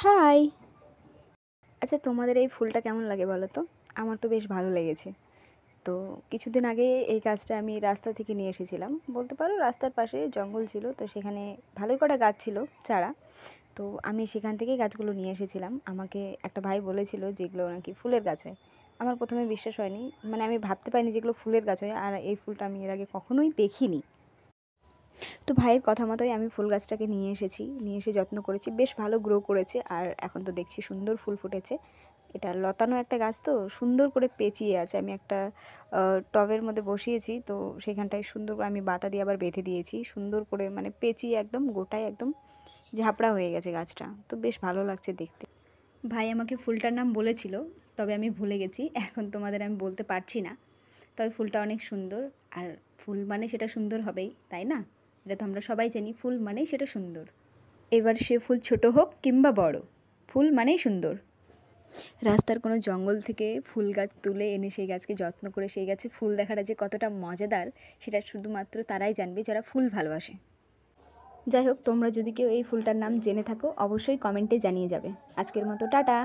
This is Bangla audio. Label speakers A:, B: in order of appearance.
A: হাই! আচ্ছা তোমাদের এই ফুলটা কেমন লাগে বলো তো? আমার তো বেশ ভালো লেগেছে। তো কিছুদিন আগে এই গাছটা আমি রাস্তা থেকে নিয়ে এসেছিলাম। বলতে পারো রাস্তার পাশে জঙ্গল ছিল। তো সেখানে ভালোই কটা গাছ ছিল চারা। তো আমি সেখান থেকেই গাছগুলো নিয়ে এসেছিলাম। আমাকে একটা ভাই বলেছিল যে এগুলো নাকি ফুলের গাছ হয়। আমার ১ম এ বিশ্বাস হয়নি। মানে আমি ভাবতে পারিনি যে এগুলো ফুলের গাছ হয়। আর এই ফুলটা আমি এর আগে কখনোই দেখিনি। তো ভাইয়ের কথা মতোই আমি ফুল গাছটাকে নিয়ে এসেছি। নিয়ে এসে যত্ন করেছি। বেশ ভালো গ্রো করেছে। আর এখন তো দেখছি সুন্দর ফুল ফুটেছে। এটা লতানো একটা গাছ তো সুন্দর করে পেঁচিয়ে আছে। আমি একটা টবের মধ্যে বসিয়েছি। তো সেখানটায় সুন্দর করে আমি বাতা দিয়ে আবার বেঁধে দিয়েছি। সুন্দর করে মানে পেঁচিয়ে একদম গোটায় একদম ঝাপড়া হয়ে গেছে গাছটা। তো বেশ ভালো লাগছে দেখতে। ভাই আমাকে ফুলটার নাম বলেছিল, তবে আমি ভুলে গেছি। এখন তোমাদের আমি বলতে পারছি না। তবে ফুলটা অনেক সুন্দর। আর ফুল মানে সেটা সুন্দর হবেই, তাই না? এটা তো আমরা সবাই জানি, ফুল মানেই সেটা সুন্দর। এবার সে ফুল ছোট হোক কিংবা বড়, ফুল মানেই সুন্দর। রাস্তার কোনো জঙ্গল থেকে ফুল গাছ তুলে এনে সেই গাছকে যত্ন করে সেই গাছে ফুল দেখাটা যে কতটা মজাদার, সেটা শুধুমাত্র তারাই জানবে যারা ফুল ভালোবাসে। যাই হোক, তোমরা যদি কেউ এই ফুলটার নাম জেনে থাকো অবশ্যই কমেন্টে জানিয়ে যাবে। আজকের মতো টাটা।